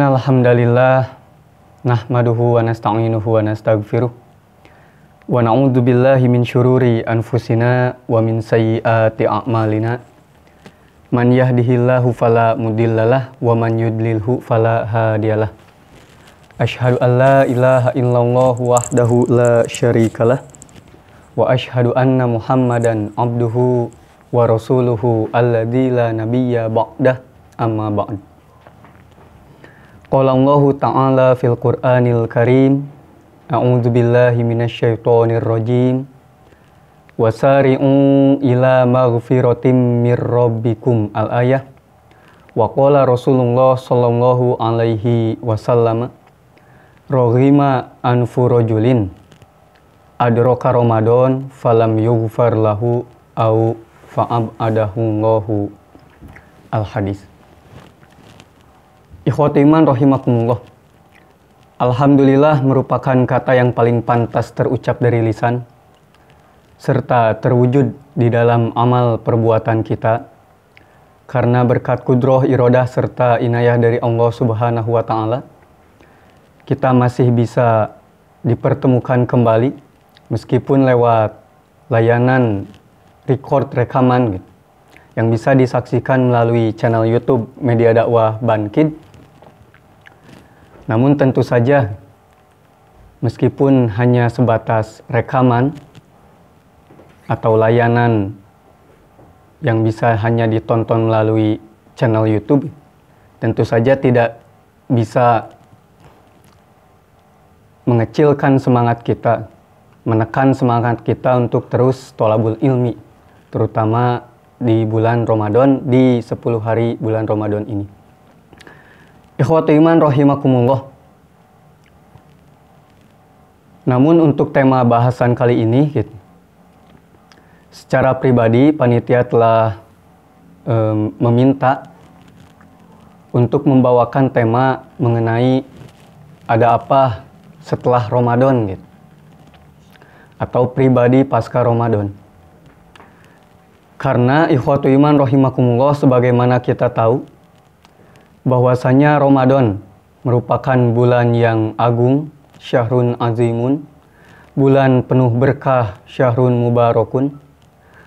Innal hamdalillah nahmaduhu wa nasta'inuhu wa nastaghfiruh wa na'udzu billahi min syururi anfusina wa min sayyiati a'malina. Man yahdihillahu fala mudhillalah wa man yudlilhu fala hadiyalah. Asyhadu an la ilaha illallah wahdahu la syarikalah wa asyhadu anna Muhammadan abduhu wa rasuluhu alladzi la nabiyya ba'dah, amma ba'd. Qala Allahu ta'ala fil Qur'anil Karim, a'udzu billahi minasyaitonir rajim. Wasari'u ila maghfiratin mir rabbikum al-ayah. Wa qala Rasulullah sallallahu alaihi wasallam, roghima anfu rajulin adraka Ramadan falam yughfar lahu au fa'abadahu Allahu. Al-hadis. Ikhwati iman rahimakumullah. Alhamdulillah merupakan kata yang paling pantas terucap dari lisan serta terwujud di dalam amal perbuatan kita karena berkat kudroh irodah serta inayah dari Allah Subhanahu wa Ta'ala, kita masih bisa dipertemukan kembali meskipun lewat layanan rekaman yang bisa disaksikan melalui channel YouTube Media Dakwah Bankid. Namun tentu saja meskipun hanya sebatas rekaman atau layanan yang bisa hanya ditonton melalui channel YouTube, tentu saja tidak bisa mengecilkan semangat kita, menekan semangat kita untuk terus tholabul ilmi, terutama di bulan Ramadan, di 10 hari bulan Ramadan ini. Ikhwati iman rahimakumullah. Namun untuk tema bahasan kali ini, secara pribadi panitia telah meminta untuk membawakan tema mengenai ada apa setelah Ramadan atau pribadi pasca Ramadan. Karena ikhwatu iman rahimakumullah, sebagaimana kita tahu bahwasanya Ramadan merupakan bulan yang agung, syahrun azimun, bulan penuh berkah, syahrun mubarakun,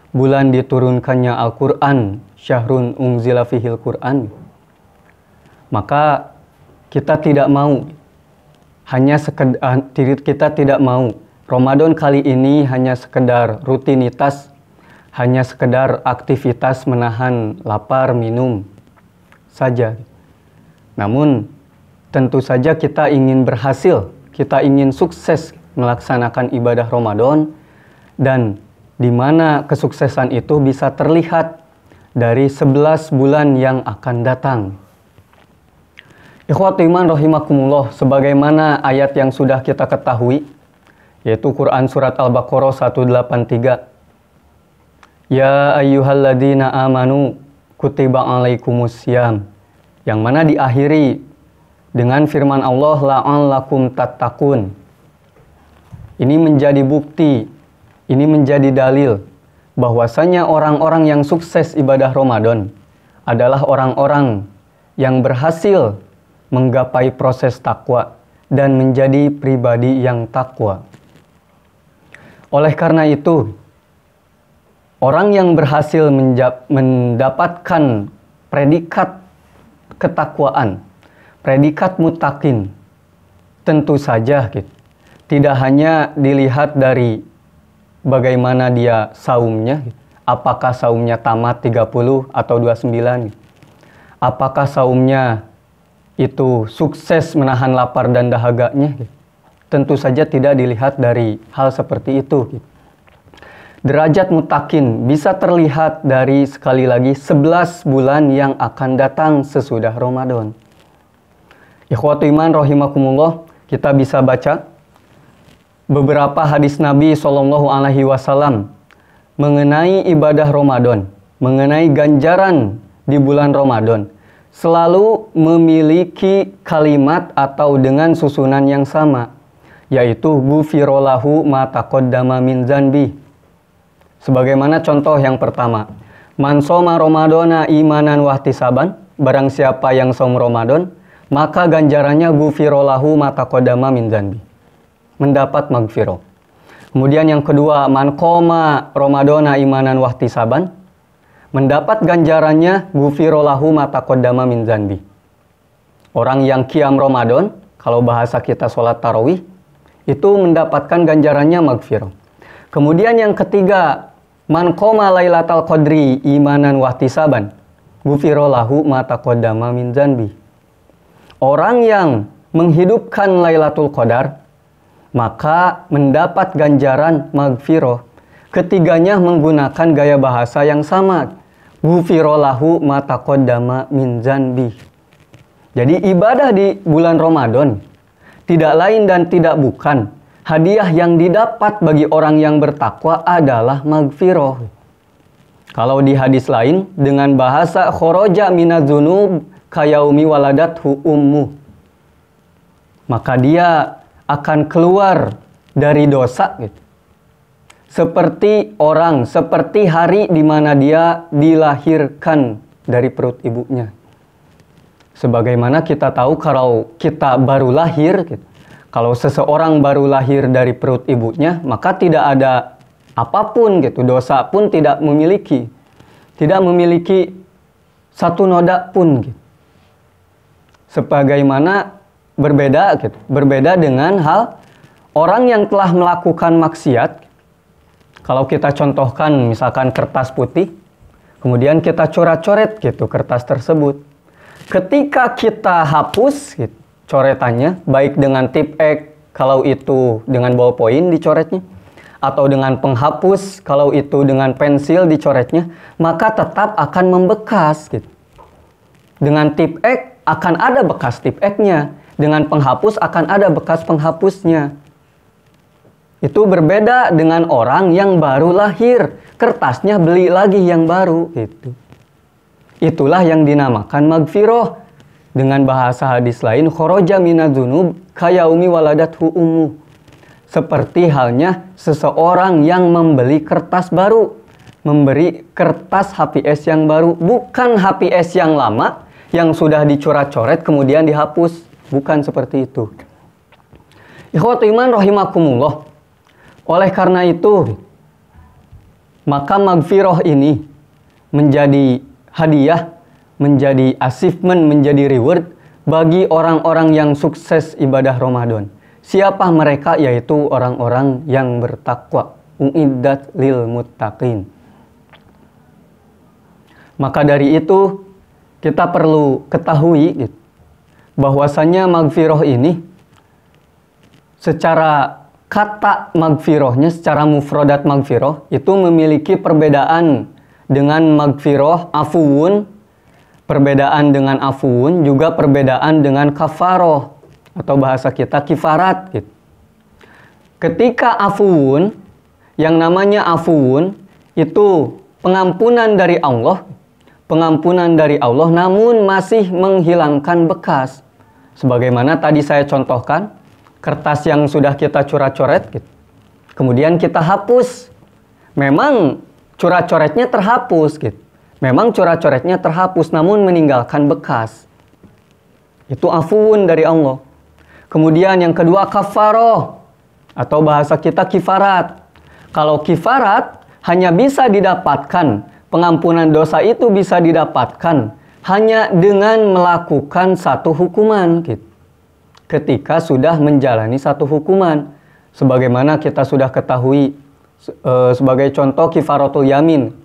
bulan diturunkannya Al-Quran, syahrun unzila fihil Quran. Maka kita tidak mau kita tidak mau Ramadan kali ini hanya sekedar rutinitas, hanya sekedar aktivitas menahan lapar minum saja. Namun tentu saja kita ingin berhasil, kita ingin sukses melaksanakan ibadah Ramadan, dan di mana kesuksesan itu bisa terlihat dari 11 bulan yang akan datang. Ikhwati iman rahimakumullah, sebagaimana ayat yang sudah kita ketahui, yaitu Quran Surat Al-Baqarah 183. Ya ayyuhalladzina amanu kutiba alaikumussyam, yang mana diakhiri dengan firman Allah la'allakum tattaqun. Ini menjadi bukti, ini menjadi dalil bahwasanya orang-orang yang sukses ibadah Ramadan adalah orang-orang yang berhasil menggapai proses takwa dan menjadi pribadi yang takwa. Oleh karena itu, orang yang berhasil mendapatkan predikat ketakwaan, predikat muttaqin, tentu saja tidak hanya dilihat dari bagaimana dia saumnya, apakah saumnya tamat 30 atau 29, apakah saumnya itu sukses menahan lapar dan dahaganya, tentu saja tidak dilihat dari hal seperti itu. Derajat muttaqin bisa terlihat dari, sekali lagi, 11 bulan yang akan datang sesudah Ramadan. Ikhwatu iman rahimakumullah, kita bisa baca beberapa hadis Nabi SAW mengenai ibadah Ramadan, mengenai ganjaran di bulan Ramadan, selalu memiliki kalimat atau dengan susunan yang sama, yaitu ghufirallahu ma taqaddama min dzanbi. Sebagaimana contoh yang pertama, man shoma ramadhana imanan wahtisaban, barang siapa yang saum Ramadan maka ganjarannya gufirolahu mataqaddama min dzanbi. Mendapat magfirah. Kemudian yang kedua, man qoma Ramadana imanan wahtisaban, mendapat ganjarannya gufirolahu mataqaddama min dzanbi. Orang yang qiyam Ramadan, kalau bahasa kita sholat tarawih, itu mendapatkan ganjarannya magfirah. Kemudian yang ketiga, man qoma lailatal qadri imanan wahtisaban, gufirolahu mataqaddama min dzanbi. Orang yang menghidupkan Lailatul Qadar, maka mendapat ganjaran magfirah. Ketiganya menggunakan gaya bahasa yang sama. Gufirolahu mataqaddama min dzanbi. Jadi ibadah di bulan Ramadan tidak lain dan tidak bukan hadiah yang didapat bagi orang yang bertakwa adalah magfirah. Kalau di hadis lain dengan bahasa kharaja minadzunub kayaumi waladathu ummu, maka dia akan keluar dari dosa gitu. Seperti hari di mana dia dilahirkan dari perut ibunya. Sebagaimana kita tahu kalau kita baru lahir gitu, kalau seseorang baru lahir dari perut ibunya, maka tidak ada apapun gitu, dosa pun tidak memiliki satu noda pun gitu. Sebagaimana berbeda dengan hal orang yang telah melakukan maksiat. Kalau kita contohkan misalkan kertas putih, kemudian kita coret-coret gitu kertas tersebut. Ketika kita hapus gitu, coretannya, baik dengan tip X kalau itu dengan ballpoint dicoretnya, atau dengan penghapus kalau itu dengan pensil dicoretnya, maka tetap akan membekas gitu. Dengan tip X akan ada bekas tip X-nya. Dengan penghapus akan ada bekas penghapusnya. Itu berbeda dengan orang yang baru lahir. Kertasnya beli lagi yang baru. Gitu. Itulah yang dinamakan magfirah. Dengan bahasa hadis lain, kharaja minadzunub kayaumi waladathu ummu. Seperti halnya seseorang yang membeli kertas baru. Memberi kertas HPS yang baru. Bukan HPS yang lama, yang sudah dicoret-coret kemudian dihapus. Bukan seperti itu. Ikhwatu iman rahimakumullah. Oleh karena itu, maka magfirah ini menjadi hadiah, menjadi achievement, menjadi reward bagi orang-orang yang sukses ibadah Ramadan. Siapa mereka? Yaitu orang-orang yang bertakwa. Uiddat lil muttaqin. Maka dari itu kita perlu ketahui bahwasanya magfirah ini secara kata magfirahnya, secara mufradat magfirah itu memiliki perbedaan dengan magfirah afuwun, perbedaan dengan afuwun, juga perbedaan dengan kafaroh atau bahasa kita kifarat gitu. Ketika afuwun, yang namanya afuwun itu pengampunan dari Allah, namun masih menghilangkan bekas. Sebagaimana tadi saya contohkan, kertas yang sudah kita coret-coret gitu. Kemudian kita hapus. Memang coret-coretnya terhapus gitu. Namun meninggalkan bekas. Itu afuun dari Allah. Kemudian yang kedua kafaroh atau bahasa kita kifarat. Kalau kifarat hanya bisa didapatkan, pengampunan dosa itu bisa didapatkan hanya dengan melakukan satu hukuman gitu. Ketika sudah menjalani satu hukuman, sebagaimana kita sudah ketahui sebagai contoh kifaratul yamin,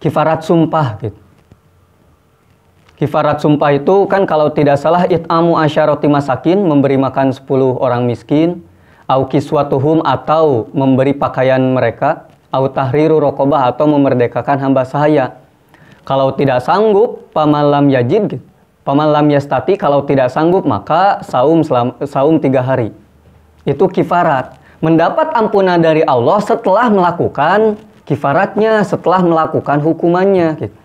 kifarat sumpah gitu. Kifarat sumpah itu kan kalau tidak salah it'amu asyarati masakin, memberi makan 10 orang miskin, au kiswatuhum atau memberi pakaian mereka, au tahriru raqabah atau memerdekakan hamba sahaya. Kalau tidak sanggup, pamalam yajid, pamalam yastati, kalau tidak sanggup maka saum 3 hari. Itu kifarat. Mendapat ampunan dari Allah setelah melakukan kifaratnya, setelah melakukan hukumannya gitu.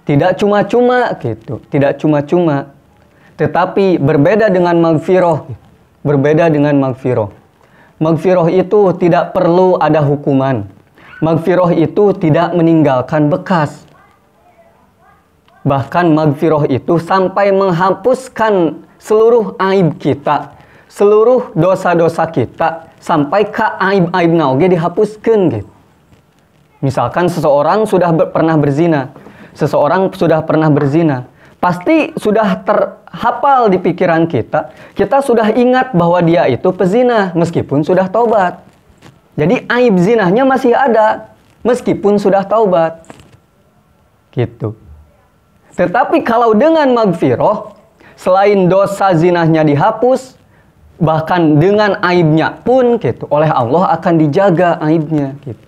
Tidak cuma-cuma gitu, tidak cuma-cuma. Tetapi berbeda dengan magfirah. Magfirah itu tidak perlu ada hukuman. Magfirah itu tidak meninggalkan bekas. Bahkan magfirah itu sampai menghapuskan seluruh aib kita, seluruh dosa-dosa kita, sampai ke aib-aib naoge dihapuskan gitu. Misalkan seseorang sudah pernah berzina, pasti sudah terhafal di pikiran kita, kita sudah ingat bahwa dia itu pezina meskipun sudah taubat. Jadi aib zinahnya masih ada meskipun sudah taubat. Gitu. Tetapi kalau dengan magfirah, selain dosa zinahnya dihapus, bahkan dengan aibnya pun gitu, oleh Allah akan dijaga aibnya gitu.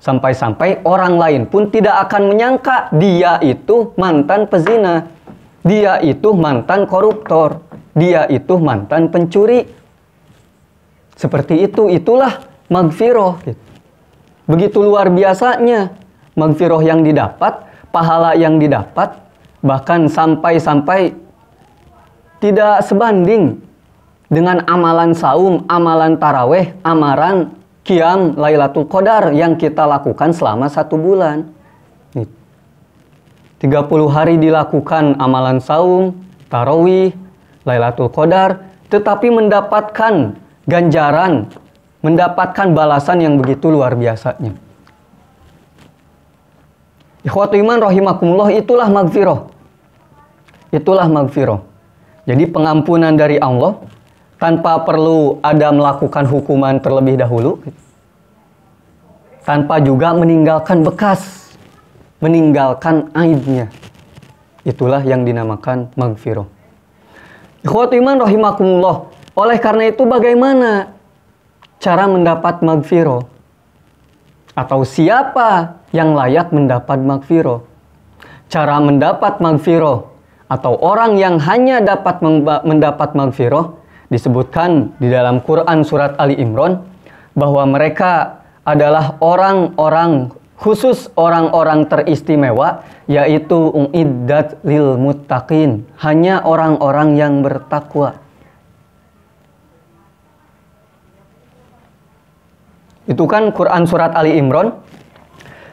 Sampai-sampai orang lain pun tidak akan menyangka dia itu mantan pezina, dia itu mantan koruptor, dia itu mantan pencuri. Seperti itu, itulah magfirah gitu. Begitu luar biasanya magfirah yang didapat, pahala yang didapat, bahkan sampai-sampai tidak sebanding dengan amalan saum, amalan taraweh, amalan qiyam Lailatul Qadar yang kita lakukan selama 1 bulan. 30 hari dilakukan amalan saum, tarawih, Lailatul Qadar, tetapi mendapatkan ganjaran, mendapatkan balasan yang begitu luar biasanya. Ikhwatu iman rahimakumullah, itulah magfirah. Itulah magfirah. Jadi pengampunan dari Allah tanpa perlu ada melakukan hukuman terlebih dahulu, tanpa juga meninggalkan bekas, meninggalkan aibnya. Itulah yang dinamakan magfirah. Ikhwatu iman rahimakumullah. Oleh karena itu, bagaimana cara mendapat magfirah? Atau siapa yang layak mendapat magfirah? Cara mendapat magfirah atau orang yang hanya dapat mendapat magfirah disebutkan di dalam Quran surat Ali Imran bahwa mereka adalah orang-orang khusus, orang-orang teristimewa, yaitu uiddat lil muttaqin, hanya orang-orang yang bertakwa. Itu kan Quran surat Ali Imran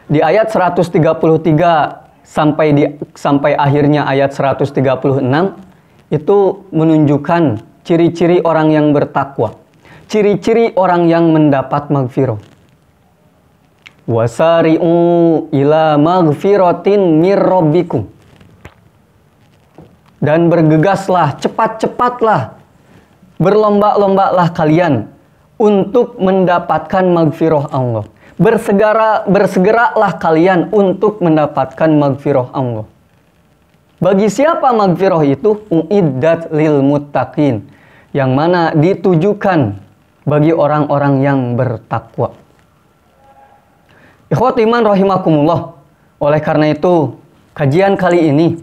di ayat 133 sampai akhirnya ayat 136 itu menunjukkan ciri-ciri orang yang bertakwa, ciri-ciri orang yang mendapat magfirah. Wasari'u ila magfiratin mir rabbikum. Dan bergegaslah, cepat-cepatlah, berlomba-lombalah kalian untuk mendapatkan magfirah Allah. Bersegeralah kalian untuk mendapatkan magfirah Allah. Bagi siapa magfirah itu? Uiddat lil muttaqin, yang mana ditujukan bagi orang-orang yang bertakwa. Ikhwati iman rahimakumullah. Oleh karena itu, kajian kali ini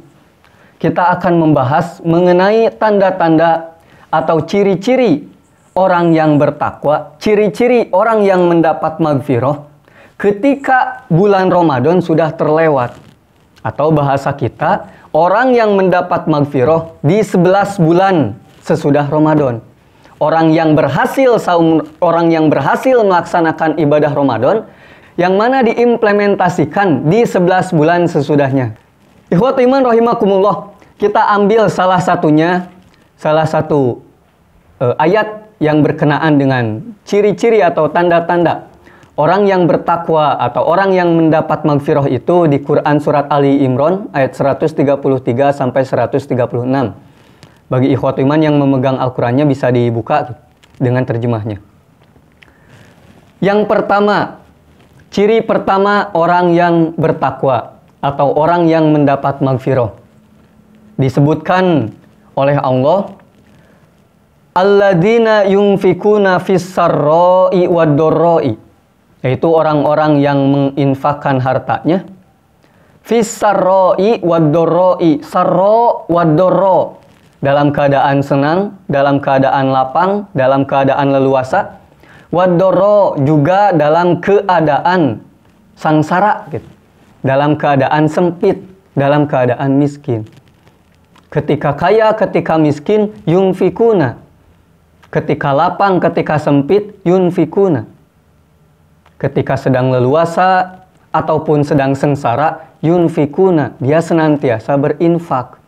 kita akan membahas mengenai tanda-tanda atau ciri-ciri orang yang bertakwa, ciri-ciri orang yang mendapat magfirah ketika bulan Ramadan sudah terlewat. Atau bahasa kita, orang yang mendapat magfirah di 11 bulan sesudah Ramadan. Orang yang berhasil saum, orang yang berhasil melaksanakan ibadah Ramadan yang mana diimplementasikan di 11 bulan sesudahnya. Ikhwatu iman rahimakumullah, kita ambil salah satu ayat yang berkenaan dengan ciri-ciri atau tanda-tanda orang yang bertakwa atau orang yang mendapat magfirah itu di Quran surat Ali Imran ayat 133 sampai 136. Bagi ikhwatu iman yang memegang Al-Qur'annya bisa dibuka dengan terjemahnya. Yang pertama, ciri pertama orang yang bertakwa atau orang yang mendapat magfirah disebutkan oleh Allah, alladzina yunfikuna fis-sarra'i wad-dharra'i, yaitu orang-orang yang menginfakkan hartanya fis-sarra'i wad-dharra'i, sarra wad-dharra, dalam keadaan senang, dalam keadaan lapang, dalam keadaan leluasa, wad-dharra juga dalam keadaan sangsara gitu, dalam keadaan sempit, dalam keadaan miskin. Ketika kaya, ketika miskin, yunfikuna. Ketika lapang, ketika sempit, yunfikuna. Ketika sedang leluasa ataupun sedang sengsara, yunfikuna. Dia senantiasa berinfak.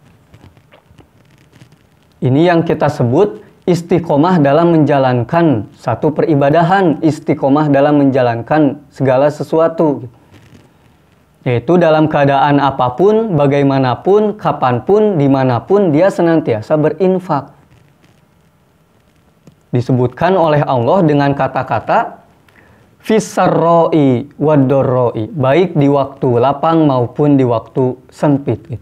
Ini yang kita sebut istiqomah dalam menjalankan satu peribadahan, istiqomah dalam menjalankan segala sesuatu. Yaitu dalam keadaan apapun, bagaimanapun, kapanpun, dimanapun, dia senantiasa berinfak. Disebutkan oleh Allah dengan kata-kata fisarroi wadorroi, baik di waktu lapang maupun di waktu sempit.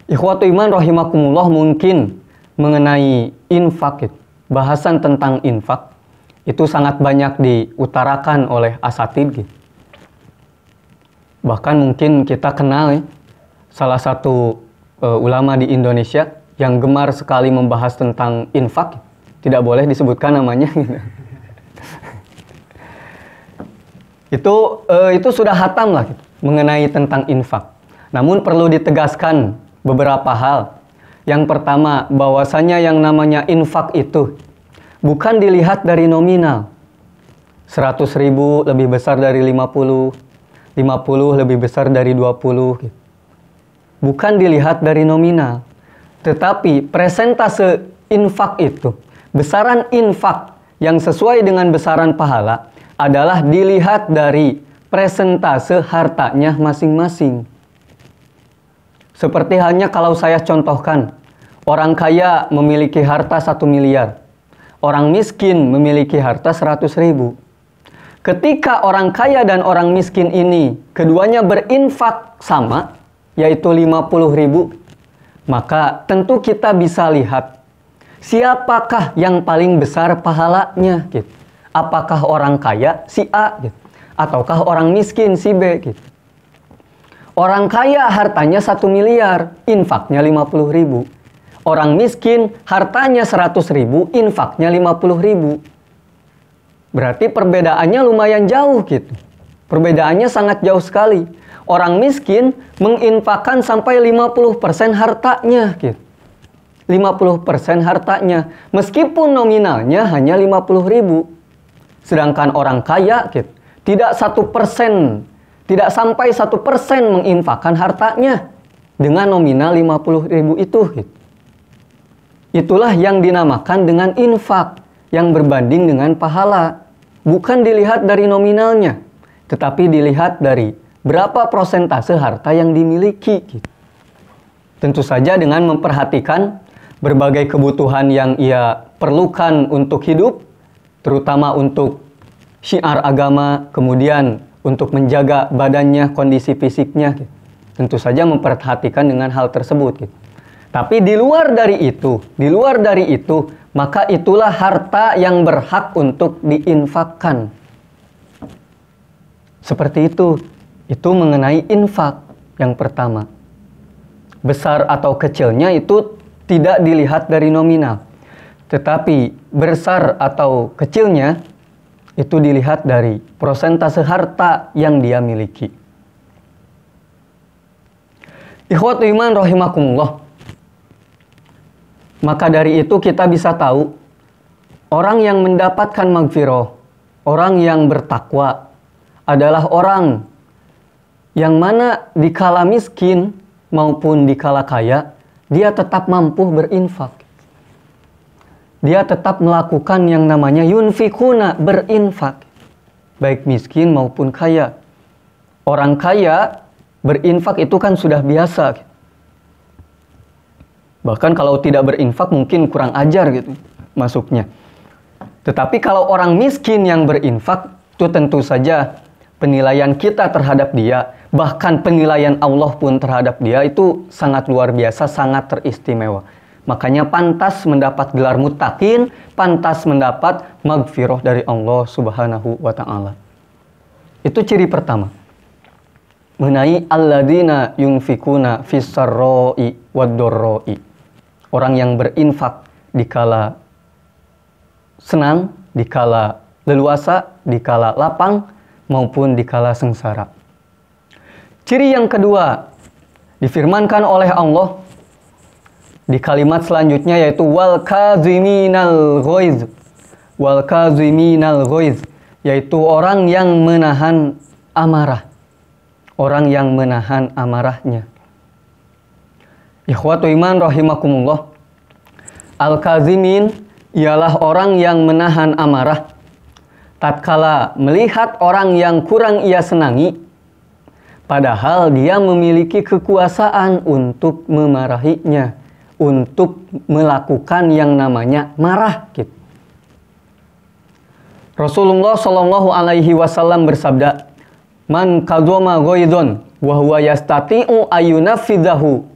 Ikhwatu iman rahimakumullah, mungkin mengenai infak, bahasan tentang infak itu sangat banyak diutarakan oleh asatid. Bahkan mungkin kita kenal salah satu ulama di Indonesia yang gemar sekali membahas tentang infak. Tidak boleh disebutkan namanya. Itu sudah hatam lah mengenai tentang infak. Namun perlu ditegaskan beberapa hal. Yang pertama, bahwasanya yang namanya infak itu bukan dilihat dari nominal. 100.000 lebih besar dari 50, 50 lebih besar dari 20. Bukan dilihat dari nominal. Tetapi presentase infak itu, besaran infak yang sesuai dengan besaran pahala adalah dilihat dari presentase hartanya masing-masing. Seperti halnya kalau saya contohkan, orang kaya memiliki harta 1 miliar, orang miskin memiliki harta 100.000. Ketika orang kaya dan orang miskin ini keduanya berinfak sama, yaitu 50.000, maka tentu kita bisa lihat siapakah yang paling besar pahalanya, gitu. Apakah orang kaya si A, gitu, ataukah orang miskin si B, gitu. Orang kaya hartanya 1 miliar, infaknya 50.000. Orang miskin hartanya 100.000, infaknya 50.000. Berarti perbedaannya lumayan jauh gitu. Perbedaannya sangat jauh sekali. Orang miskin menginfakkan sampai 50% hartanya gitu. 50% hartanya. Meskipun nominalnya hanya 50.000. Sedangkan orang kaya gitu, tidak 1%, tidak sampai 1% menginfakkan hartanya dengan nominal 50.000 itu gitu. Itulah yang dinamakan dengan infak yang berbanding dengan pahala. Bukan dilihat dari nominalnya, tetapi dilihat dari berapa prosentase harta yang dimiliki. Tentu saja dengan memperhatikan berbagai kebutuhan yang ia perlukan untuk hidup, terutama untuk syiar agama, kemudian untuk menjaga badannya, kondisi fisiknya. Tentu saja memperhatikan dengan hal tersebut. Tapi di luar dari itu, maka itulah harta yang berhak untuk diinfakkan. Seperti itu. Itu mengenai infak yang pertama. Besar atau kecilnya itu tidak dilihat dari nominal. Tetapi besar atau kecilnya itu dilihat dari prosentase harta yang dia miliki. Ikhwatu iman rahimakumullah. Maka dari itu kita bisa tahu orang yang mendapatkan maghfirah, orang yang bertakwa adalah orang yang mana dikala miskin maupun dikala kaya, dia tetap mampu berinfak. Dia tetap melakukan yang namanya yunfikuna, berinfak. Baik miskin maupun kaya. Orang kaya berinfak itu kan sudah biasa. Bahkan kalau tidak berinfak mungkin kurang ajar gitu masuknya. Tetapi kalau orang miskin yang berinfak, itu tentu saja penilaian kita terhadap dia, bahkan penilaian Allah pun terhadap dia itu sangat luar biasa, sangat teristimewa. Makanya pantas mendapat gelar muttaqin, pantas mendapat maghfirah dari Allah Subhanahu wa Ta'ala. Itu ciri pertama. Mengenai alladzina yunfikuna fis-sarra'i wad-dharra'i. Orang yang berinfak dikala senang, dikala leluasa, dikala lapang, maupun dikala sengsara. Ciri yang kedua difirmankan oleh Allah di kalimat selanjutnya, yaitu wal kaziminal ghaiz. Wal kaziminal ghaiz, yaitu orang yang menahan amarah. Orang yang menahan amarahnya. Ikhwatu iman rahimakumullah. Al-kazimin ialah orang yang menahan amarah tatkala melihat orang yang kurang ia senangi, padahal dia memiliki kekuasaan untuk memarahinya, untuk melakukan yang namanya marah gitu. Rasulullah Shallallahu Alaihi Wasallam bersabda, "Man kadzama ghaidon wa huwa yastati'u ayunafidahu,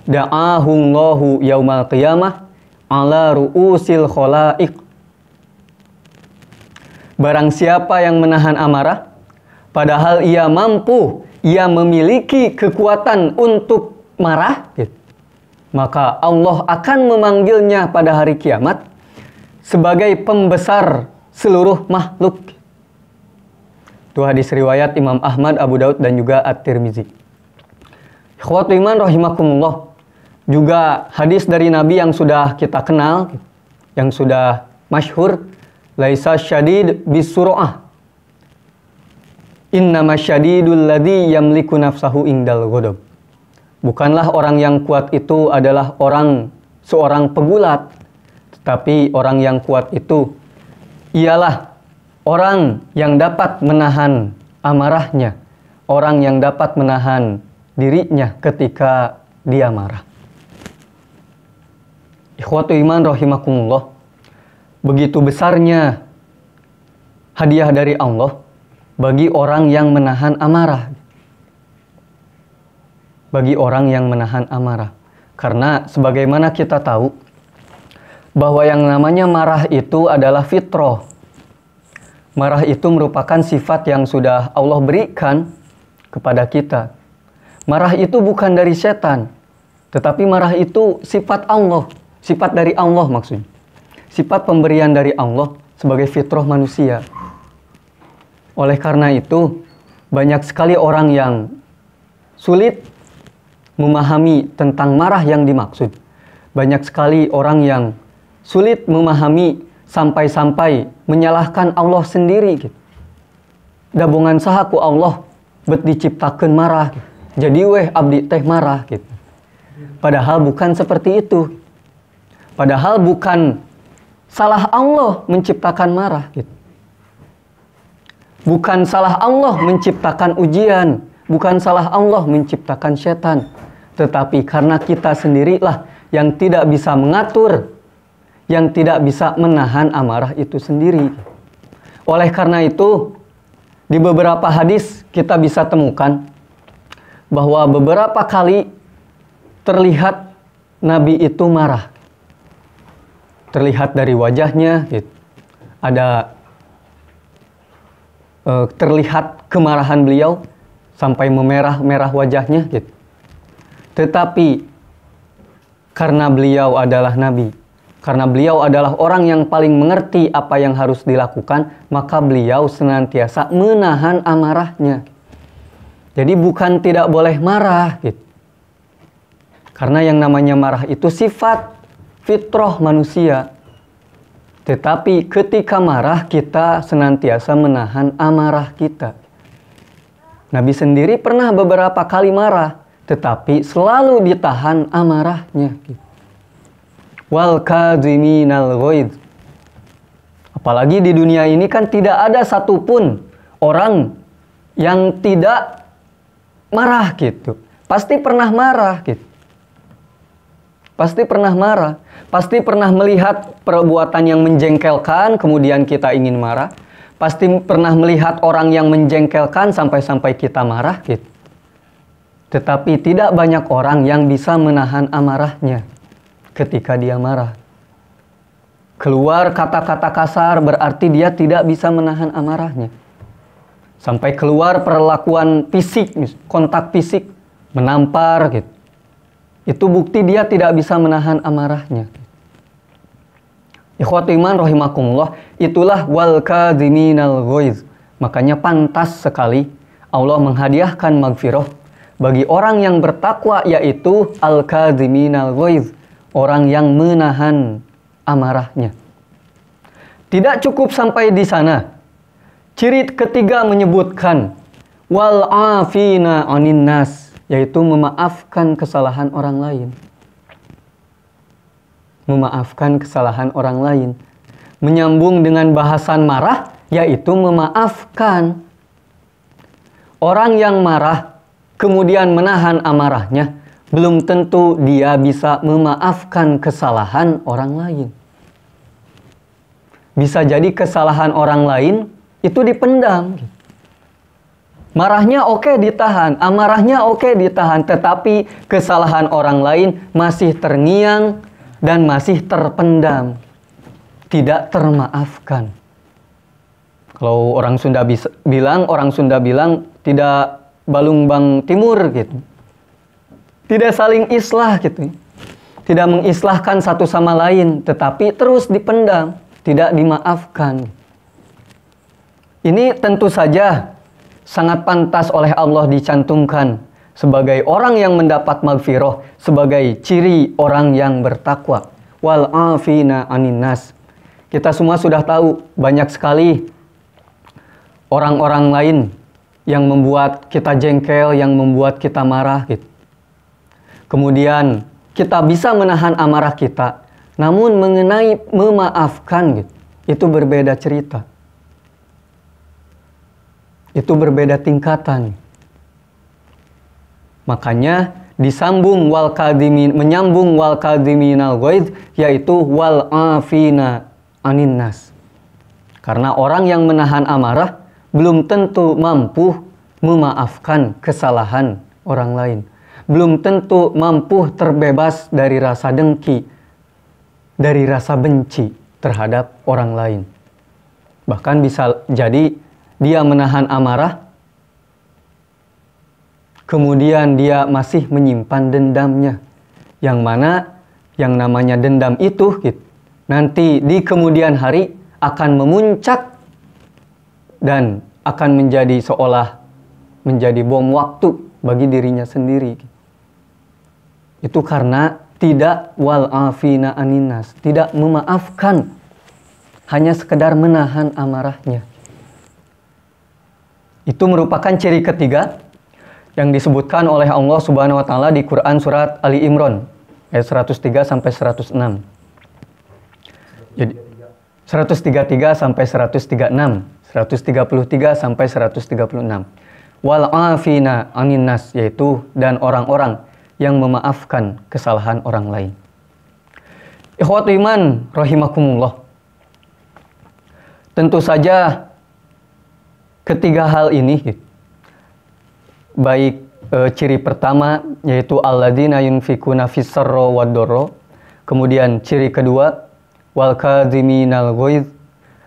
da'ahu Allahu yaumal qiyamah ala ru'usil khalaiq." Barang siapa yang menahan amarah, padahal ia mampu, ia memiliki kekuatan untuk marah, gitu, maka Allah akan memanggilnya pada hari kiamat sebagai pembesar seluruh makhluk. Itu hadis riwayat Imam Ahmad, Abu Daud, dan juga At-Tirmizi. Ikhwatul iman rahimakumullah. Juga hadis dari Nabi yang sudah kita kenal, yang sudah masyhur, laisa syadid bisur'ah, innama syadidul ladzi yamliku nafsahu indal ghadab. Bukanlah orang yang kuat itu adalah seorang pegulat, tetapi orang yang kuat itu ialah orang yang dapat menahan amarahnya, orang yang dapat menahan dirinya ketika dia marah. Ikhwatul iman rahimakumullah. Begitu besarnya hadiah dari Allah bagi orang yang menahan amarah. Bagi orang yang menahan amarah. Karena sebagaimana kita tahu bahwa yang namanya marah itu adalah fitrah. Marah itu merupakan sifat yang sudah Allah berikan kepada kita. Marah itu bukan dari setan, tetapi marah itu sifat Allah, sifat dari Allah maksudnya. Sifat pemberian dari Allah sebagai fitrah manusia. Oleh karena itu, banyak sekali orang yang sulit memahami tentang marah yang dimaksud. Banyak sekali orang yang sulit memahami sampai-sampai menyalahkan Allah sendiri. Dabungan saha ku Allah bet diciptakeun marah. Jadi weh abdi teh marah gitu. Padahal bukan seperti itu. Padahal bukan salah Allah menciptakan marah gitu. Bukan salah Allah menciptakan ujian, bukan salah Allah menciptakan setan, tetapi karena kita sendirilah yang tidak bisa mengatur, yang tidak bisa menahan amarah itu sendiri. Oleh karena itu, di beberapa hadis kita bisa temukan bahwa beberapa kali terlihat Nabi itu marah. Terlihat dari wajahnya, gitu. Ada terlihat kemarahan beliau sampai memerah-merah wajahnya, gitu. Tetapi karena beliau adalah Nabi, karena beliau adalah orang yang paling mengerti apa yang harus dilakukan, maka beliau senantiasa menahan amarahnya. Jadi bukan tidak boleh marah, gitu. Karena yang namanya marah itu sifat fitrah manusia. Tetapi ketika marah kita senantiasa menahan amarah kita. Nabi sendiri pernah beberapa kali marah, tetapi selalu ditahan amarahnya. Wal kadhiminal ghaidz. Apalagi di dunia ini kan tidak ada satupun orang yang tidak marah gitu. Pasti pernah marah gitu. Pasti pernah marah. Pasti pernah melihat perbuatan yang menjengkelkan, kemudian kita ingin marah. Pasti pernah melihat orang yang menjengkelkan sampai-sampai kita marah gitu. Tetapi tidak banyak orang yang bisa menahan amarahnya ketika dia marah. Keluar kata-kata kasar berarti dia tidak bisa menahan amarahnya. Sampai keluar perlakuan fisik, kontak fisik, menampar gitu. Itu bukti dia tidak bisa menahan amarahnya. Ikhwati iman rahimakumullah, itulah wal kadhiminal ghaidz. Makanya pantas sekali Allah menghadiahkan magfirah bagi orang yang bertakwa, yaitu al kadhiminal ghaidz, orang yang menahan amarahnya. Tidak cukup sampai di sana. Ciri ketiga menyebutkan wal afina 'anin nas, yaitu memaafkan kesalahan orang lain. memaafkan kesalahan orang lain. Menyambung dengan bahasan marah, yaitu memaafkan. Orang yang marah, kemudian menahan amarahnya, belum tentu dia bisa memaafkan kesalahan orang lain. Bisa jadi kesalahan orang lain itu dipendam. Marahnya oke ditahan, amarahnya oke ditahan, tetapi kesalahan orang lain masih terngiang dan masih terpendam, tidak termaafkan. Kalau orang Sunda bilang tidak balung bang timur gitu. Tidak saling islah gitu. Tidak mengislahkan satu sama lain, tetapi terus dipendam, tidak dimaafkan. Ini tentu saja sangat pantas oleh Allah dicantumkan sebagai orang yang mendapat maghfirah, sebagai ciri orang yang bertakwa. Wal afina anin nas. Kita semua sudah tahu banyak sekali orang-orang lain yang membuat kita jengkel, yang membuat kita marah gitu. Kemudian kita bisa menahan amarah kita, namun mengenai memaafkan gitu, itu berbeda cerita. Itu berbeda tingkatan. Makanya menyambung wal kadhiminal ghaidh, yaitu wal afina anin nas. Karena orang yang menahan amarah belum tentu mampu memaafkan kesalahan orang lain. Belum tentu mampu terbebas dari rasa dengki, dari rasa benci terhadap orang lain. Bahkan bisa jadi dia menahan amarah, kemudian dia masih menyimpan dendamnya. Yang mana yang namanya dendam itu gitu, nanti di kemudian hari akan memuncak dan akan menjadi seolah menjadi bom waktu bagi dirinya sendiri. Itu karena tidak wal afina aninas, tidak memaafkan, hanya sekedar menahan amarahnya. Itu merupakan ciri ketiga yang disebutkan oleh Allah Subhanahu wa taala di Quran surat Ali Imran ayat 103 sampai 106. Jadi 133 sampai 136, 133 sampai 136. Wal afina anin nas, yaitu dan orang-orang yang memaafkan kesalahan orang lain. Ikhwatul iman rahimakumullah. Tentu saja ketiga hal ini, baik ciri pertama yaitu alladzina yunfikuna fis-sarra wad-dharra, kemudian ciri kedua wal kadhiminal ghaidh,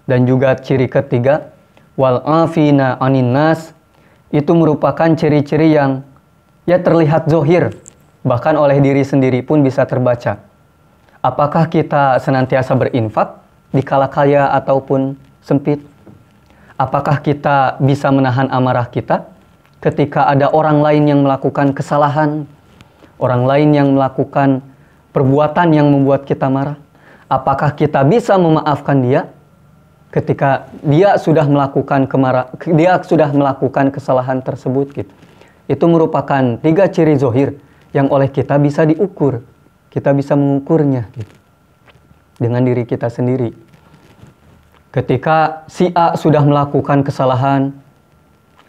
dan juga ciri ketiga wal afina anin nas, itu merupakan ciri-ciri yang ya terlihat zohir, bahkan oleh diri sendiri pun bisa terbaca. Apakah kita senantiasa berinfak di kala kaya ataupun sempit? Apakah kita bisa menahan amarah kita ketika ada orang lain yang melakukan kesalahan, orang lain yang melakukan perbuatan yang membuat kita marah? Apakah kita bisa memaafkan dia ketika dia sudah melakukan kesalahan tersebut gitu? Itu merupakan tiga ciri zohir yang oleh kita bisa diukur. Kita bisa mengukurnya gitu, dengan diri kita sendiri. Ketika si A sudah melakukan kesalahan,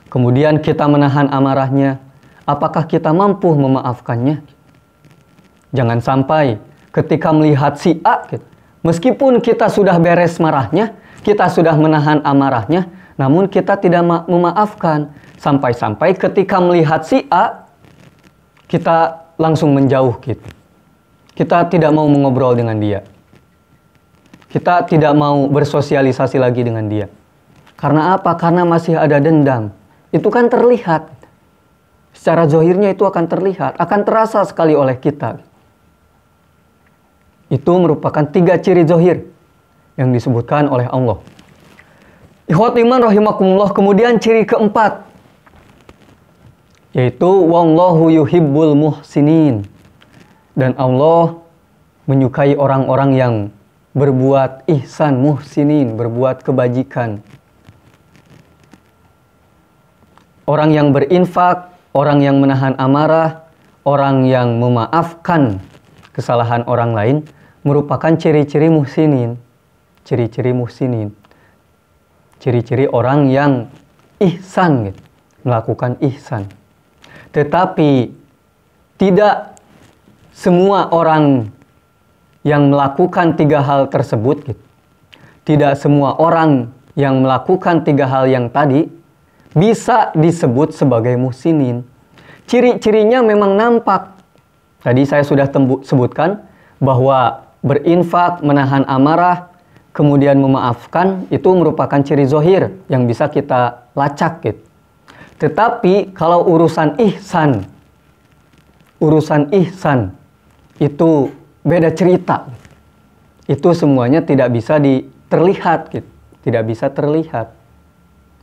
kemudian kita menahan amarahnya, apakah kita mampu memaafkannya? Jangan sampai ketika melihat si A, meskipun kita sudah beres marahnya, kita sudah menahan amarahnya, namun kita tidak memaafkan. Sampai-sampai ketika melihat si A, kita langsung menjauh gitu. Kita tidak mau mengobrol dengan dia. Kita tidak mau bersosialisasi lagi dengan dia. Karena apa? Karena masih ada dendam. Itu kan terlihat. Secara zohirnya itu akan terlihat, akan terasa sekali oleh kita. Itu merupakan tiga ciri zohir yang disebutkan oleh Allah. Ikhwatul iman rahimakumullah. Kemudian ciri keempat, yaitu wallahu yuhibbul muhsinin. Dan Allah menyukai orang-orang yang berbuat ihsan, muhsinin, berbuat kebajikan. Orang yang berinfak, orang yang menahan amarah, orang yang memaafkan kesalahan orang lain, merupakan ciri-ciri muhsinin. Ciri-ciri muhsinin. Ciri-ciri orang yang ihsan, gitu. Melakukan ihsan. Tetapi tidak semua orang yang melakukan 3 hal tersebut, gitu. Tidak semua orang yang melakukan 3 hal yang tadi bisa disebut sebagai muhsinin. Ciri-cirinya memang nampak. Tadi saya sudah sebutkan bahwa berinfak, menahan amarah, kemudian memaafkan, itu merupakan ciri zohir yang bisa kita lacak, gitu. Tetapi kalau urusan ihsan itu beda cerita. Itu semuanya tidak bisa terlihat, gitu. Tidak bisa terlihat.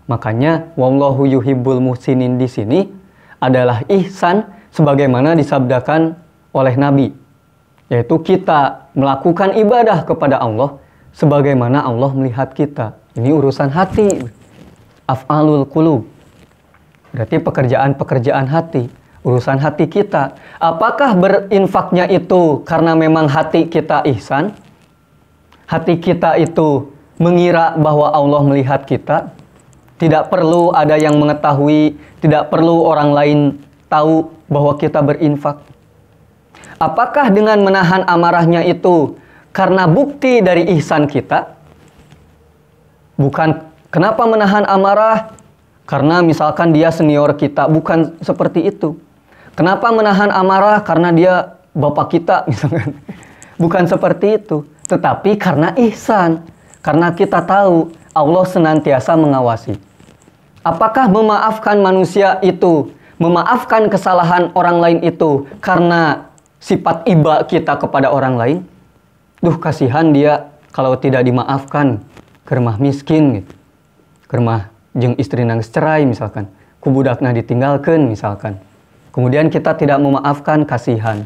Makanya wallahu yuhibbul muhsinin di sini adalah ihsan sebagaimana disabdakan oleh Nabi, yaitu kita melakukan ibadah kepada Allah sebagaimana Allah melihat kita. Ini urusan hati. Af'alul qulub. Berarti pekerjaan-pekerjaan hati, urusan hati kita. Apakah berinfaknya itu karena memang hati kita ihsan? Hati kita itu mengira bahwa Allah melihat kita? Tidak perlu ada yang mengetahui, tidak perlu orang lain tahu bahwa kita berinfak. Apakah dengan menahan amarahnya itu karena bukti dari ihsan kita? Bukan. Kenapa menahan amarah? Karena misalkan dia senior kita, bukan seperti itu. Kenapa menahan amarah? Karena dia bapak kita, misalkan. Bukan seperti itu. Tetapi karena ihsan. Karena kita tahu Allah senantiasa mengawasi. Apakah memaafkan manusia itu, memaafkan kesalahan orang lain itu karena sifat iba kita kepada orang lain? Duh, kasihan dia kalau tidak dimaafkan, ke rumah miskin, gitu. Ke rumah jeung istri nang cerai misalkan, ku budakna ditinggalkan misalkan. Kemudian kita tidak memaafkan, kasihan.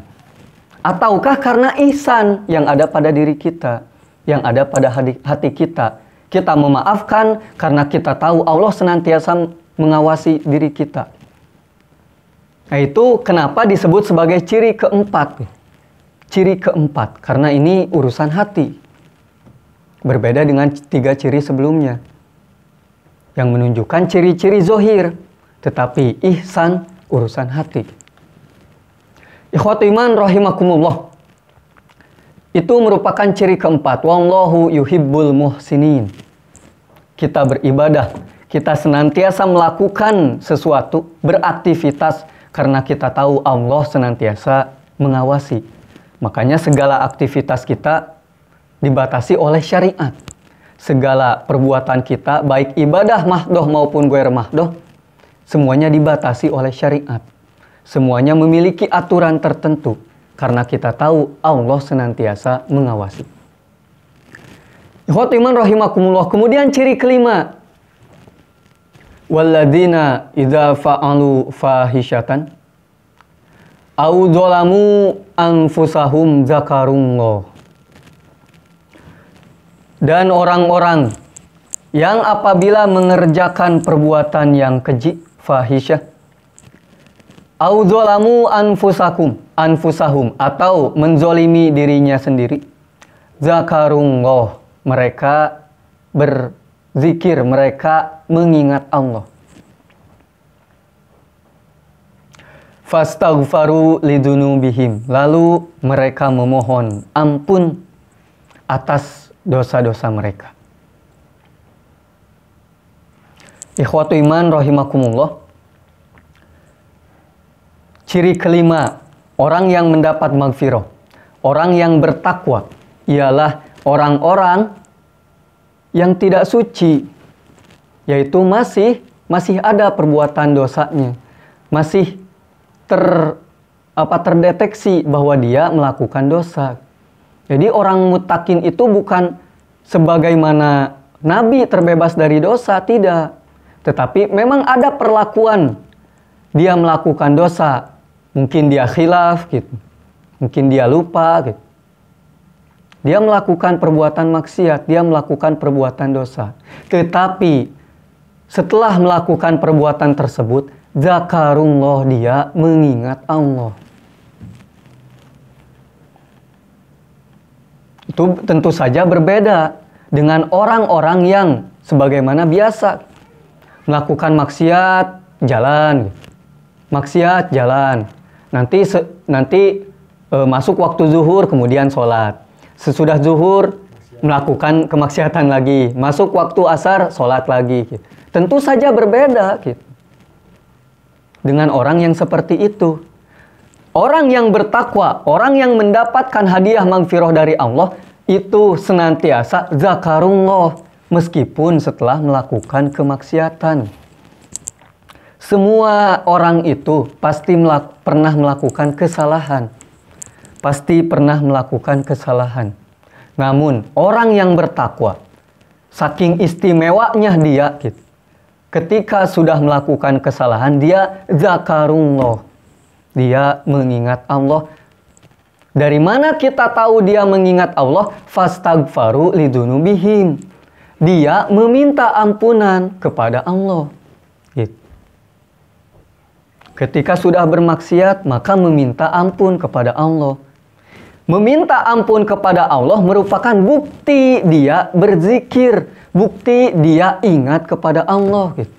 Ataukah karena ihsan yang ada pada diri kita, yang ada pada hati kita, kita memaafkan karena kita tahu Allah senantiasa mengawasi diri kita. Nah, itu kenapa disebut sebagai ciri keempat. Ciri keempat, karena ini urusan hati. Berbeda dengan 3 ciri sebelumnya yang menunjukkan ciri-ciri zohir, tetapi ihsan urusan hati. Ikhwatu iman rahimakumullah. Itu merupakan ciri keempat. Wallahu yuhibbul muhsinin. Kita beribadah, kita senantiasa melakukan sesuatu, beraktivitas karena kita tahu Allah senantiasa mengawasi. Makanya segala aktivitas kita dibatasi oleh syariat. Segala perbuatan kita, baik ibadah mahdoh maupun ghair mahdoh, semuanya dibatasi oleh syariat. Semuanya memiliki aturan tertentu, karena kita tahu Allah senantiasa mengawasi. Ikhwatu iman rahimakumullah. Kemudian ciri kelima. Walladzina idza fa'alu fahishatan aw dzalamu anfusahum zakarullah. Dan orang-orang yang apabila mengerjakan perbuatan yang keji, fahisyah, au dzalamu anfusahum, atau menzolimi dirinya sendiri, zakarullah, mereka berzikir, mereka mengingat Allah. Fastaghfaru lidunubihim, lalu mereka memohon ampun atas dosa-dosa mereka. Ikhwatu iman rahimakumullah. Ciri kelima orang yang mendapat maghfirah, orang yang bertakwa, ialah orang-orang yang tidak suci, yaitu masih ada perbuatan dosanya, masih terdeteksi bahwa dia melakukan dosa. Jadi orang muttaqin itu bukan sebagaimana Nabi terbebas dari dosa, tidak. Tetapi memang ada perlakuan. Dia melakukan dosa, mungkin dia khilaf gitu. Mungkin dia lupa gitu. Dia melakukan perbuatan maksiat, dia melakukan perbuatan dosa. Tetapi setelah melakukan perbuatan tersebut, zakarullah, dia mengingat Allah. itu tentu saja berbeda dengan orang-orang yang sebagaimana biasa melakukan maksiat jalan, maksiat jalan. Nanti masuk waktu zuhur kemudian sholat. Sesudah zuhur melakukan kemaksiatan lagi. Masuk waktu asar sholat lagi. Gitu. Tentu saja berbeda gitu. Dengan orang yang seperti itu. Orang yang bertakwa, orang yang mendapatkan hadiah maghfirah dari Allah, itu senantiasa zakarullah, meskipun setelah melakukan kemaksiatan. Semua orang itu pasti pernah melakukan kesalahan. Pasti pernah melakukan kesalahan. Namun, orang yang bertakwa, saking istimewanya dia, gitu, ketika sudah melakukan kesalahan, dia zakarullah. Dia mengingat Allah. Dari mana kita tahu dia mengingat Allah? Fastaghfaru lidunubihim. Dia meminta ampunan kepada Allah. Gitu. Ketika sudah bermaksiat, maka meminta ampun kepada Allah. Meminta ampun kepada Allah merupakan bukti dia berzikir. Bukti dia ingat kepada Allah. Gitu.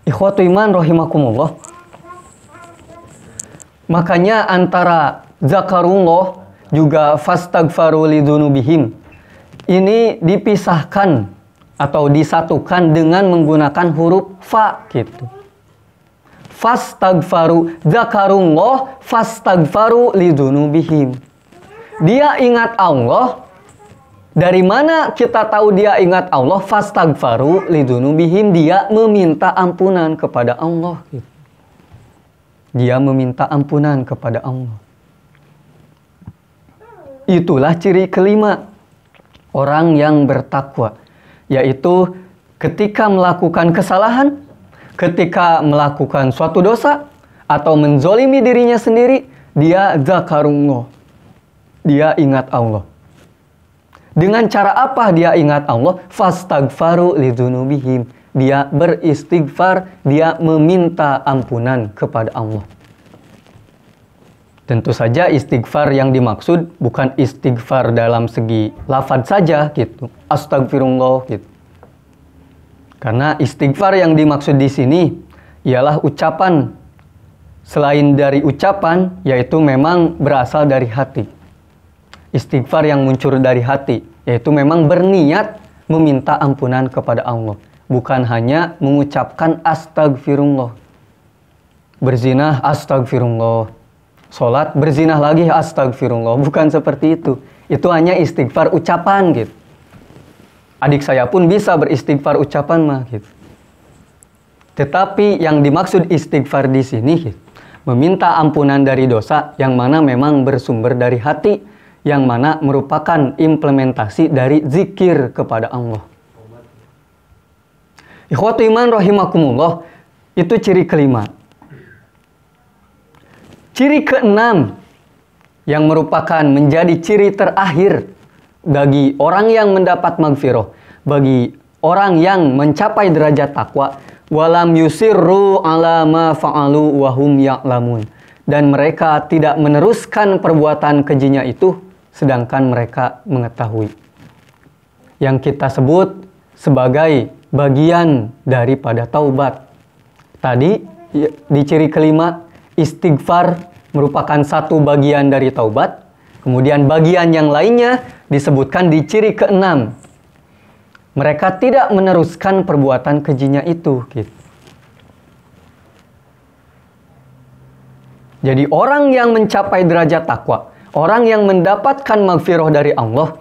Ikhwatu iman rahimakumullah. Makanya antara zakarullah juga fastaghfaru lidunubihim ini dipisahkan atau disatukan dengan menggunakan huruf fa gitu. Fastaghfaru, zakarullah fastaghfaru lidunubihim. Dia ingat Allah. Dari mana kita tahu dia ingat Allah? Fastaghfaru lidunubihim. Dia meminta ampunan kepada Allah. Dia meminta ampunan kepada Allah. Itulah ciri kelima orang yang bertakwa. Yaitu ketika melakukan kesalahan, ketika melakukan suatu dosa, atau menzolimi dirinya sendiri, dia zakarullah. Dia ingat Allah. Dengan cara apa dia ingat Allah? Fastaghfaru lidzunubihim. Dia beristighfar, dia meminta ampunan kepada Allah. Tentu saja istighfar yang dimaksud bukan istighfar dalam segi lafaz saja gitu. Astagfirullah gitu. Karena istighfar yang dimaksud di sini ialah ucapan. Selain dari ucapan, yaitu memang berasal dari hati. Istighfar yang muncul dari hati, yaitu memang berniat meminta ampunan kepada Allah. Bukan hanya mengucapkan astagfirullah. Berzinah, astagfirullah. Sholat, berzinah lagi, astagfirullah. Bukan seperti itu. Itu hanya istighfar ucapan gitu. Adik saya pun bisa beristighfar ucapan mah gitu. Tetapi yang dimaksud istighfar di sini gitu, meminta ampunan dari dosa yang mana memang bersumber dari hati, yang mana merupakan implementasi dari zikir kepada Allah. Ikhwatu iman rahimakumullah, itu ciri kelima. Ciri keenam yang merupakan menjadi ciri terakhir bagi orang yang mendapat maghfirah, bagi orang yang mencapai derajat takwa, walam yusirru ala ma fa'alu wa hum ya'lamun. Dan mereka tidak meneruskan perbuatan kejinya itu sedangkan mereka mengetahui. Yang kita sebut sebagai bagian daripada taubat. Tadi di ciri kelima, istighfar merupakan satu bagian dari taubat. Kemudian bagian yang lainnya disebutkan di ciri keenam. Mereka tidak meneruskan perbuatan kejinya itu. Gitu. Jadi orang yang mencapai derajat takwa, orang yang mendapatkan maghfirah dari Allah,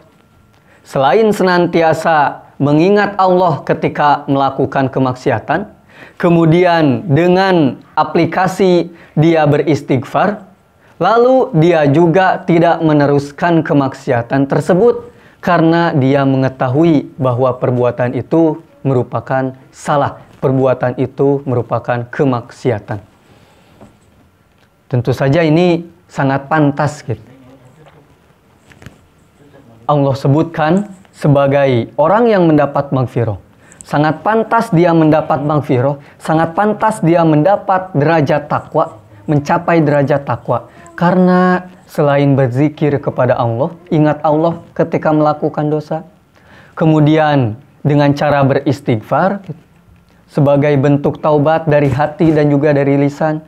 selain senantiasa mengingat Allah ketika melakukan kemaksiatan, kemudian dengan aplikasi dia beristighfar, lalu dia juga tidak meneruskan kemaksiatan tersebut karena dia mengetahui bahwa perbuatan itu merupakan salah, perbuatan itu merupakan kemaksiatan. Tentu saja ini sangat pantas gitu. Allah sebutkan sebagai orang yang mendapat maghfirah. Sangat pantas dia mendapat maghfirah, sangat pantas dia mendapat derajat takwa, mencapai derajat takwa. Karena selain berzikir kepada Allah, ingat Allah ketika melakukan dosa. Kemudian dengan cara beristighfar sebagai bentuk taubat dari hati dan juga dari lisan.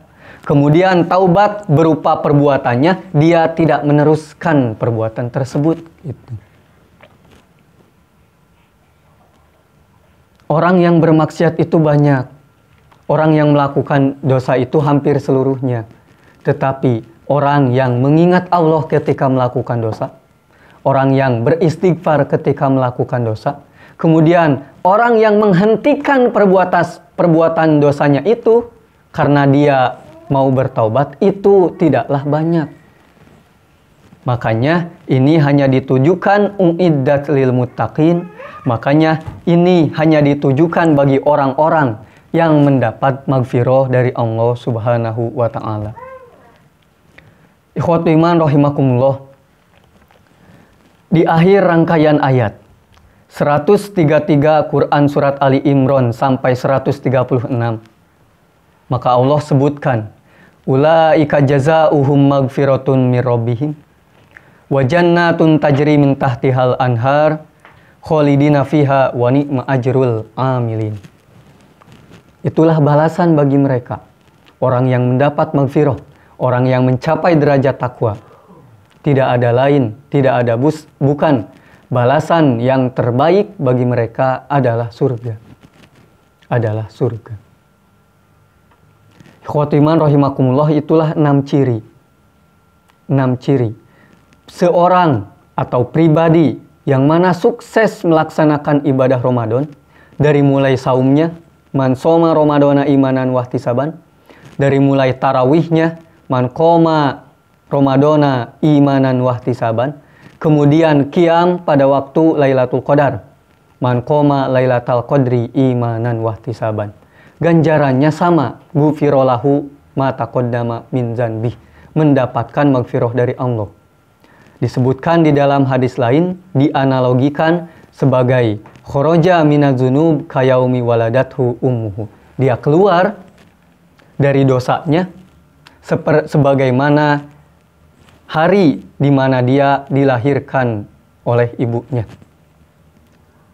Kemudian taubat berupa perbuatannya, dia tidak meneruskan perbuatan tersebut. Orang yang bermaksiat itu banyak. Orang yang melakukan dosa itu hampir seluruhnya. Tetapi orang yang mengingat Allah ketika melakukan dosa, orang yang beristighfar ketika melakukan dosa, kemudian orang yang menghentikan perbuatan dosanya itu karena dia mau bertaubat, itu tidaklah banyak. Makanya ini hanya ditujukan uiddat lil muttaqin. Makanya ini hanya ditujukan bagi orang-orang yang mendapat maghfirah dari Allah Subhanahu wa taala. Ikhwatul iman rahimakumullah. Di akhir rangkaian ayat 133 Quran surat Ali Imran sampai 136, maka Allah sebutkan, ulaika jazaohum maghfiratun mir rabbihim wa jannatun tajri min tahtihal anhar khalidina fiha wa ni'ma ajrul amilin. Itulah balasan bagi mereka, orang yang mendapat maghfirah, orang yang mencapai derajat takwa. Tidak ada lain, tidak ada bukan. Balasan yang terbaik bagi mereka adalah surga. Adalah surga. Ikhwatul iman rahimakumullah, itulah 6 ciri. 6 ciri seorang atau pribadi yang mana sukses melaksanakan ibadah Ramadan, dari mulai saumnya, man shoma ramadana imanan wahtisaban, dari mulai tarawihnya, man qoma ramadana imanan wahtisaban, kemudian qiyam pada waktu Lailatul Qadar, man qoma lailatal qadri imanan wahtisaban. Ganjarannya sama, ghufirallahu ma taqaddama min dzanbih, mendapatkan maghfirah dari Allah. Disebutkan di dalam hadis lain, dianalogikan sebagai kharaja minadzunub kayaumi waladathu ummuhu. Dia keluar dari dosanya sebagaimana hari di mana dia dilahirkan oleh ibunya.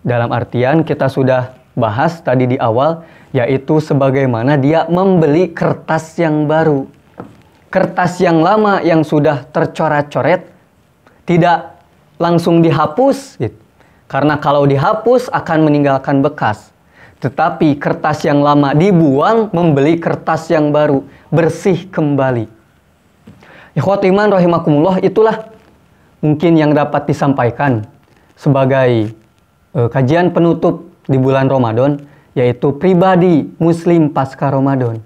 Dalam artian kita sudah bahas tadi di awal, yaitu sebagaimana dia membeli kertas yang baru. Kertas yang lama yang sudah tercoret-coret tidak langsung dihapus gitu. Karena kalau dihapus akan meninggalkan bekas. Tetapi kertas yang lama dibuang, membeli kertas yang baru, bersih kembali. Ikhwatul iman rahimakumullah, itulah mungkin yang dapat disampaikan sebagai kajian penutup di bulan Ramadan, yaitu pribadi muslim pasca Ramadan.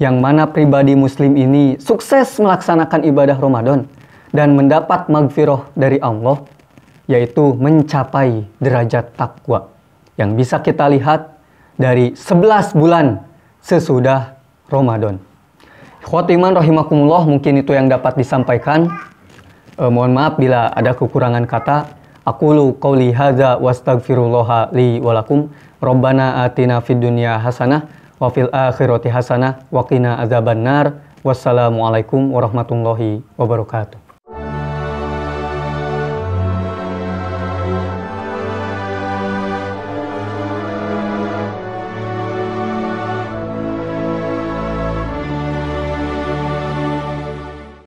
Yang mana pribadi muslim ini sukses melaksanakan ibadah Ramadan dan mendapat maghfirah dari Allah, yaitu mencapai derajat takwa yang bisa kita lihat dari 11 bulan sesudah Ramadan. Ikhwatul iman rahimakumullah, mungkin itu yang dapat disampaikan. Mohon maaf bila ada kekurangan kata. Aqulu qauli hadza wastaghfirullaha li wa lakum. Rabbana atina fid dunya hasanah wa fil akhirati hasanah wa qina adzabannar. Wassalamualaikum warahmatullahi wabarakatuh.